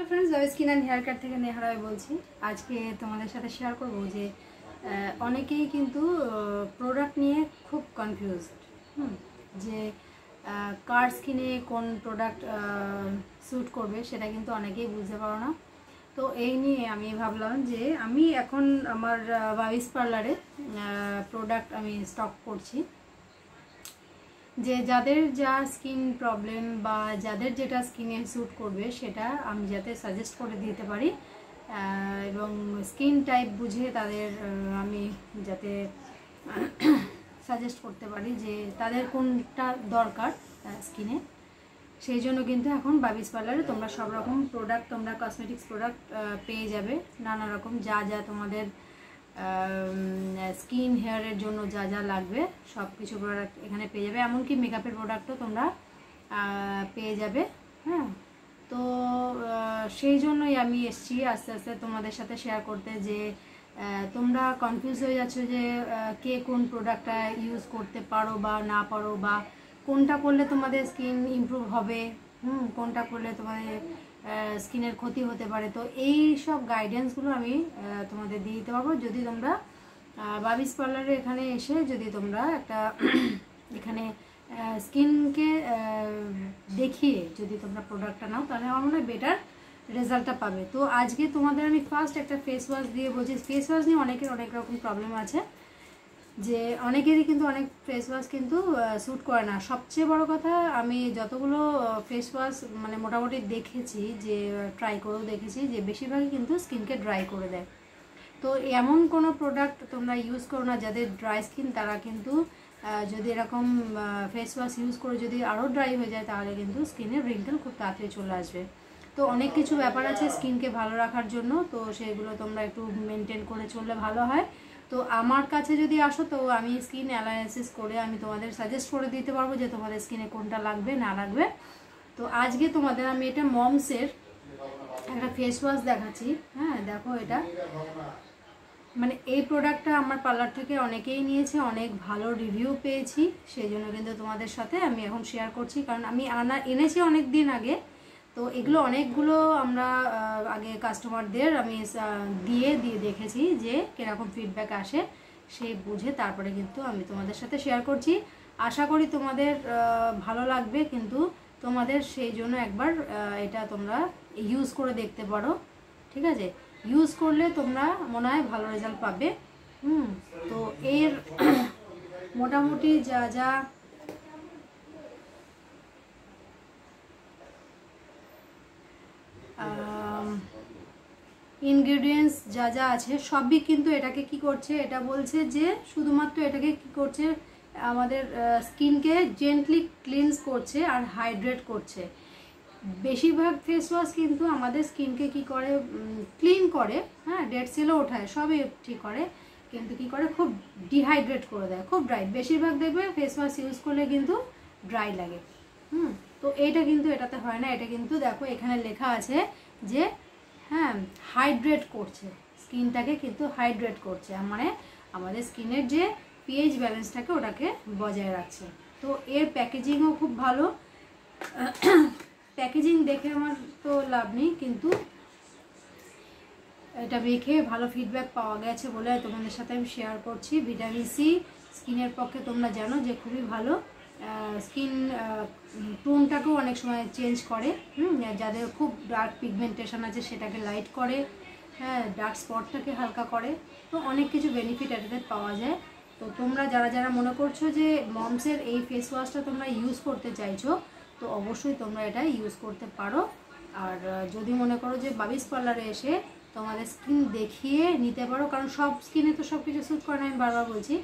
Hello friends, love skin and hair care থেকে নেহা রায় বলছি। আজকে তোমাদের সাথে শেয়ার করব যে অনেকেই কিন্তু প্রোডাক্ট নিয়ে খুব কনফিউজড যে কার স্কিনে কোন প্রোডাক্ট স্যুট করবে সেটা কিন্তু অনেকেই বুঝতে পারো না। তো এই নিয়ে আমি ভাবলাম যে আমি এখন আমার বাবিস পার্লারে প্রোডাক্ট আমি স্টক করছি, যে যাদের যা স্কিন প্রবলেম বা যাদের যেটা স্কিনে স্যুট করবে সেটা আমি যাতে সাজেস্ট করে দিতে পারি এবং স্কিন টাইপ বুঝে তাদের আমি যাতে সাজেস্ট করতে পারি যে তাদের কোনটা দরকার স্কিনে। সেই জন্য কিন্তু এখন বাবিস পার্লারে তোমরা সব রকম প্রোডাক্ট, তোমরা কসমেটিক্স প্রোডাক্ট পেয়ে যাবে, নানা রকম যা যা তোমাদের স্কিন হেয়ারের জন্য যা যা লাগবে সব কিছু প্রোডাক্ট এখানে পেয়ে যাবে, এমনকি মেকআপের প্রোডাক্টও তোমরা পেয়ে যাবে। হ্যাঁ, তো সেই জন্যই আমি এসেছি আস্তে আস্তে তোমাদের সাথে শেয়ার করতে যে তোমরা কনফিউজ হয়ে যাচ্ছ যে কে কোন প্রোডাক্টটা ইউজ করতে পারো বা না পারো, বা কোনটা করলে তোমাদের স্কিন ইমপ্রুভ হবে, কোনটা করলে তোমাদের স্কিনের ক্ষতি হতে পারে। তো এই সব গাইডেন্সগুলো আমি তোমাদের দিয়ে দিতে পারবো যদি তোমরা বাবিস পার্লারে এখানে এসে যদি তোমরা একটা এখানে স্কিনকে দেখিয়ে যদি তোমরা প্রোডাক্টটা নাও, তাহলে আমার মনে হয় বেটার রেজাল্টটা পাবে। তো আজকে তোমাদের আমি ফার্স্ট একটা ফেস ওয়াশ দিয়ে বলছি। ফেস ওয়াশ নিয়ে অনেকের অনেক রকম প্রবলেম আছে, যে অনেকেরই কিন্তু অনেক ফেস ওয়াশ কিন্তু স্যুট করে না। সবচেয়ে বড় কথা, আমি যতগুলো ফেস ওয়াশ মানে মোটামুটি দেখেছি, যে ট্রাই করেও দেখেছি, যে বেশিরভাগই কিন্তু স্কিনকে ড্রাই করে দেয়। তো এমন কোনো প্রোডাক্ট তোমরা ইউজ করো না যাদের ড্রাই স্কিন, তারা কিন্তু যদি এরকম ফেস ওয়াশ ইউজ করে যদি আরও ড্রাই হয়ে যায় তাহলে কিন্তু স্কিনের রিঙ্কেল খুব তাড়াতাড়ি চলে আসবে। তো অনেক কিছু ব্যাপার আছে স্কিনকে ভালো রাখার জন্য, তো সেগুলো তোমরা একটু মেনটেন করে চললে ভালো হয়। তো আমার কাছে যদি আসো তো আমি স্কিন অ্যানালাইসিস করে আমি তোমাদের সাজেস্ট করে দিতে পারবো যে তোমাদের স্কিনে কোনটা লাগবে না লাগবে। তো আজকে তোমাদের আমি এটা মমসের একটা ফেস ওয়াশ দেখাচ্ছি। হ্যাঁ, দেখো এটা মানে এই প্রোডাক্টটা আমার পার্লার থেকে অনেকেই নিয়েছে, অনেক ভালো রিভিউ পেয়েছি, সেই জন্য কিন্তু তোমাদের সাথে আমি এখন শেয়ার করছি। কারণ আমি এনেছি অনেক দিন আগে, তো এগুলো অনেকগুলো আমরা আগে কাস্টমারদের আমি দিয়ে দেখেছি যে কীরকম ফিডব্যাক আসে, সেই বুঝে তারপরে কিন্তু আমি তোমাদের সাথে শেয়ার করছি। আশা করি তোমাদের ভালো লাগবে, কিন্তু তোমাদের সেই জন্য একবার এটা তোমরা ইউজ করে দেখতে পারো, ঠিক আছে? ইউজ করলে তোমরা মনে হয় ভালো রেজাল্ট পাবে। তো এর মোটামুটি যা যা ইনগ্রেডিয়েন্টস যা যা আছে সবই কিন্তু এটাকে কি করছে, এটা বলছে যে শুধুমাত্র এটাকে কি করছে, আমাদের স্কিনকে জেন্টলি ক্লিনস করছে আর হাইড্রেট করছে। বেশিরভাগ ফেস ওয়াশ কিন্তু আমাদের স্কিনকে কি করে, ক্লিন করে, হ্যাঁ, ডেড সেলও ওঠায়, সবই ঠিক করে, কিন্তু কি করে খুব ডিহাইড্রেট করে দেয়, খুব ড্রাই। বেশিরভাগ দেখবে ফেস ওয়াশ ইউজ করলে কিন্তু ড্রাই লাগে। তো এইটা কিন্তু এটাতে হয় না। এটা কিন্তু দেখো এখানে লেখা আছে যে হ্যাঁ হাইড্রেট করছে, স্কিনটাকে কিন্তু হাইড্রেট করছে, মানে আমাদের স্কিনের যে পিএইচ ব্যালেন্সটাকে ওটাকে বজায় রাখছে। তো এর প্যাকেজিংও খুব ভালো। প্যাকেজিং দেখে আমার তো লাভ নেই, কিন্তু এটা দেখে ভালো ফিডব্যাক পাওয়া গেছে বলে তোমাদের সাথে আমি শেয়ার করছি। ভিটামিন সি স্কিনের পক্ষে তোমরা জানো যে খুবই ভালো, স্কিন টোনটাকেও অনেক সময় চেঞ্জ করে, যাদের খুব ডার্ক পিগমেন্টেশন আছে সেটাকে লাইট করে, হ্যাঁ, ডার্ক স্পটটাকে হালকা করে। তো অনেক কিছু বেনিফিট এটাতে পাওয়া যায়। তো তোমরা যারা যারা মনে করছো যে মমসের এই ফেস ওয়াশটা তোমরা ইউজ করতে চাইছো, তো অবশ্যই তোমরা এটা ইউজ করতে পারো। আর যদি মনে করো যে বাবিস পার্লারে এসে তোমাদের স্কিন দেখিয়ে নিতে পারো, কারণ সব স্কিনে তো সব কিছু স্যুট করে না, আমি বারবার বলছি।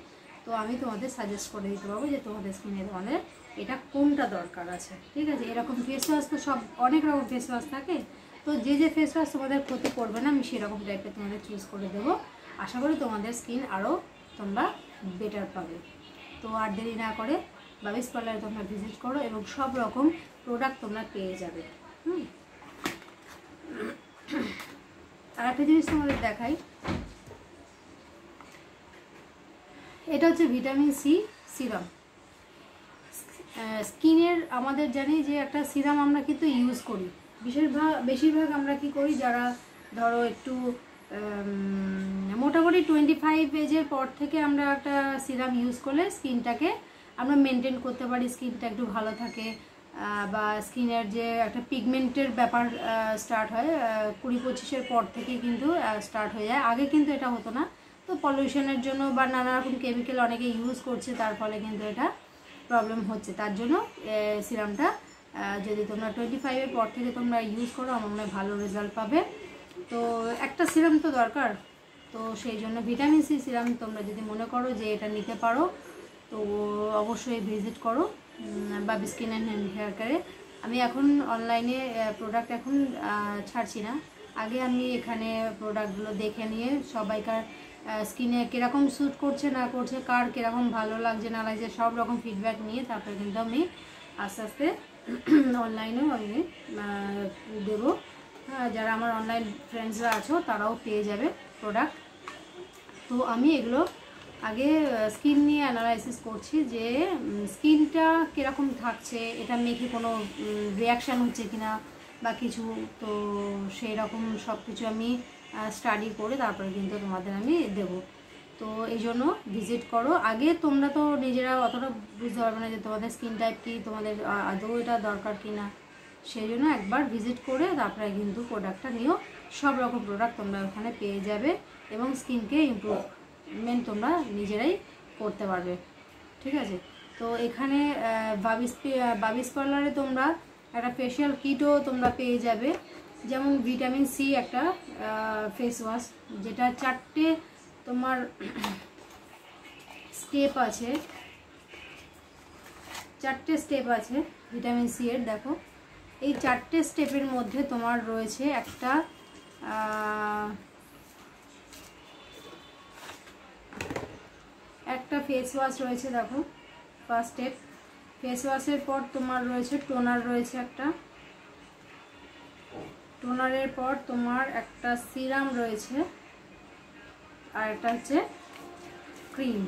তো আমি তোমাদের সাজেস্ট করে দিতে পারবো যে তোমাদের স্কিনে তোমাদের এটা কোনটা দরকার আছে, ঠিক আছে? এরকম ফেস ওয়াশ তো সব অনেক রকম ফেস ওয়াশ থাকে, তো যে যে ফেস ওয়াশ তোমাদের ক্ষতি করবে না আমি সেরকম টাইপের তোমাদের চুজ করে দেবো। আশা করি তোমাদের স্কিন আরও তোমরা বেটার পাবে। তো আর দেরি না করে বাবিস পার্লারে তোমরা ভিজিট করো এবং সব রকম প্রোডাক্ট তোমরা পেয়ে যাবে। আর একটা জিনিস তোমাদের দেখাই, এটা হচ্ছে ভিটামিন সি সিরাম। স্কিনের আমাদের জানি যে একটা সিরাম আমরা কিন্তু ইউজ করি, বেশিরভাগ আমরা কি করি, যারা ধরো একটু মোটামুটি 25 এজের পর থেকে আমরা একটা সিরাম ইউজ করলে স্কিনটাকে আমরা মেনটেন করতে পারি, স্কিনটা একটু ভালো থাকে, বা স্কিনের যে একটা পিগমেন্টের ব্যাপার স্টার্ট হয় 20-25-এর পর থেকে কিন্তু স্টার্ট হয়ে যায়। আগে কিন্তু এটা হতো না, তো পলিউশনের জন্য বা নানা রকম কেমিক্যাল অনেকে ইউজ করছে, তার ফলে কিন্তু এটা প্রবলেম হচ্ছে। তার জন্য সিরামটা যদি তোমরা 25-এর পর থেকে তোমরা ইউজ করো, আমার মনে হয় ভালো রেজাল্ট পাবে। তো একটা সিরাম তো দরকার, তো সেই জন্য ভিটামিন সি সিরাম তোমরা যদি মনে করো যে এটা নিতে পারো, তো অবশ্যই ভিজিট করো বাবি স্কিন অ্যান্ড হেয়ার কেয়ারে। আমি এখন অনলাইনে প্রোডাক্ট এখন ছাড়ছি না, আগে আমি এখানে প্রোডাক্টগুলো দেখে নিয়ে সবাইকার স্কিনে কীরকম স্যুট করছে না করছে, কার কীরকম ভালো লাগছে না লাগছে, সব রকম ফিডব্যাক নিয়ে তারপরে কিন্তু আমি আস্তে আস্তে অনলাইনেও আমি দেবো। যারা আমার অনলাইন ফ্রেন্ডসরা আছো তারাও পেয়ে যাবে প্রোডাক্ট। তো আমি এগুলো আগে স্কিন নিয়ে অ্যানালাইসিস করছি যে স্কিনটা কীরকম থাকছে, এটা মেখে কোনো রিয়াকশান হচ্ছে কিনা বা কিছু, তো সেই রকম সব কিছু আমি স্টাডি করে তারপরে কিন্তু তোমাদের আমি দেবো। তো এই জন্য ভিজিট করো। আগে তোমরা তো নিজেরা অতটা বুঝতে পারবে না যে তোমাদের স্কিন টাইপ কী, তোমাদের আদৌ এটা দরকার কি না, সেই জন্য একবার ভিজিট করে তারপরে কিন্তু প্রোডাক্টটা নিও। সব রকম প্রোডাক্ট তোমরা ওখানে পেয়ে যাবে এবং স্কিনকে ইমপ্রুভমেন্ট তোমরা নিজেরাই করতে পারবে, ঠিক আছে। তো এখানে বাবিস পার্লারে তোমরা একটা ফেশিয়াল কিটও তোমরা পেয়ে যাবে, যেমন ভিটামিন সি একটা ফেস ওয়াশ, যেটা 4টে তোমার স্টেপ আছে, 4টে স্টেপ আছে ভিটামিন সি এর। দেখো এই 4টে স্টেপের মধ্যে তোমার রয়েছে একটা ফেস ওয়াশ রয়েছে। দেখো ফার্স্ট স্টেপ ফেস ওয়াশের পর তোমার রয়েছে টোনার, রয়েছে একটা টোনারের পর তোমার একটা সিরাম রয়েছে, আর একটা হচ্ছে ক্রিম।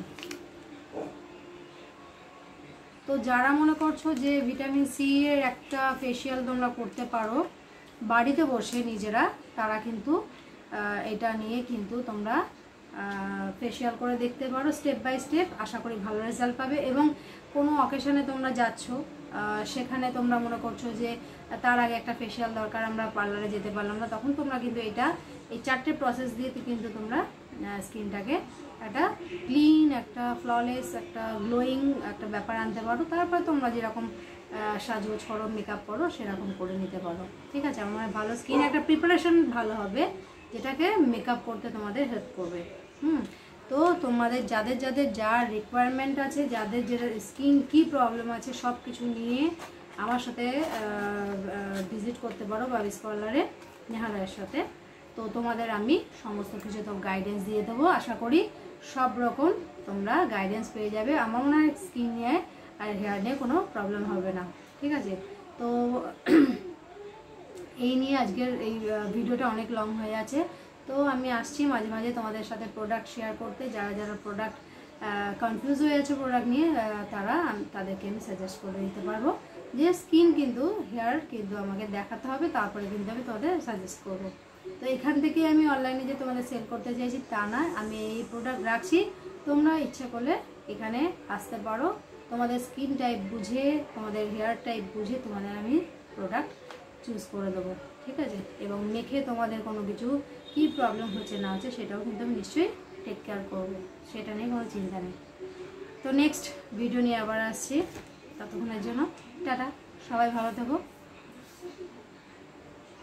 তো যারা মনে করছো যে ভিটামিন সি এর একটা ফেশিয়াল তোমরা করতে পারো বাড়িতে বসে নিজেরা, তারা কিন্তু এটা নিয়ে কিন্তু তোমরা ফেশিয়াল করে দেখতে পারো স্টেপ বাই স্টেপ। আশা করি ভালো রেজাল্ট পাবে। এবং কোনো অকেশনে তোমরা যাচ্ছ, সেখানে তোমরা মনে করছো যে তার আগে একটা ফেশিয়াল দরকার, আমরা পার্লারে যেতে পারলাম না, তখন তোমরা কিন্তু এই 4টে প্রসেস দিয়ে কিন্তু তোমরা স্কিনটাকে একটা ক্লিন, একটা ফ্ললেস, একটা গ্লোয়িং একটা ব্যাপার আনতে পারো। তারপর তোমরা যেরকম সাজগোজ করো, মেকআপ করো, সেরকম করে নিতে পারো, ঠিক আছে। আমার ভালো স্কিন একটা প্রিপারেশন ভালো হবে, যেটাকে মেকআপ করতে তোমাদের হেল্প করবে। তো তোমাদের যাদের যাদের যা রিকোয়ারমেন্ট আছে, যাদের যেটা স্কিন কি প্রবলেম আছে, সব কিছু নিয়ে আমার সাথে ভিজিট করতে পারো বাবিস পার্লারে নেহারায়ের সাথে। তো তোমাদের আমি সমস্ত কিছু তো গাইডেন্স দিয়ে দেবো। আশা করি সব রকম তোমরা গাইডেন্স পেয়ে যাবে। আমার মনে হয় স্কিন নিয়ে আর হেয়ার নিয়ে কোনো প্রবলেম হবে না, ঠিক আছে। তো এই নিয়ে আজকের এই ভিডিওটা অনেক লং হয়ে আছে। তো আমি আসছি মাঝে মাঝে তোমাদের সাথে প্রোডাক্ট শেয়ার করতে। যারা যারা প্রোডাক্ট কনফিউজ হয়ে আছে প্রোডাক্ট নিয়ে, তাদেরকে আমি সাজেস্ট করে দিতে পারবো যে স্কিন কিন্তু হেয়ার কিন্তু আমাকে দেখাতে হবে, তারপরে কিন্তু আমি তোমাদের সাজেস্ট করবো। তো এখান থেকে আমি অনলাইনে যে তোমাদের সেল করতে চাইছি তা না, আমি এই প্রোডাক্ট রাখছি, তোমরা ইচ্ছা করলে এখানে আসতে পারো। তোমাদের স্কিন টাইপ বুঝে, তোমাদের হেয়ার টাইপ বুঝে তোমাদের আমি প্রোডাক্ট চুজ করে দেবো, ঠিক আছে। এবং মেখে তোমাদের কোনো কিছু কী প্রবলেম হচ্ছে না হচ্ছে সেটাও কিন্তু আমি নিশ্চয়ই টেক কেয়ার করবো, সেটা নিয়ে কোনো চিন্তা নেই। তো নেক্সট ভিডিও নিয়ে আবার আসছি, ততক্ষণের জন্য টাটা, সবাই ভালো থেকো।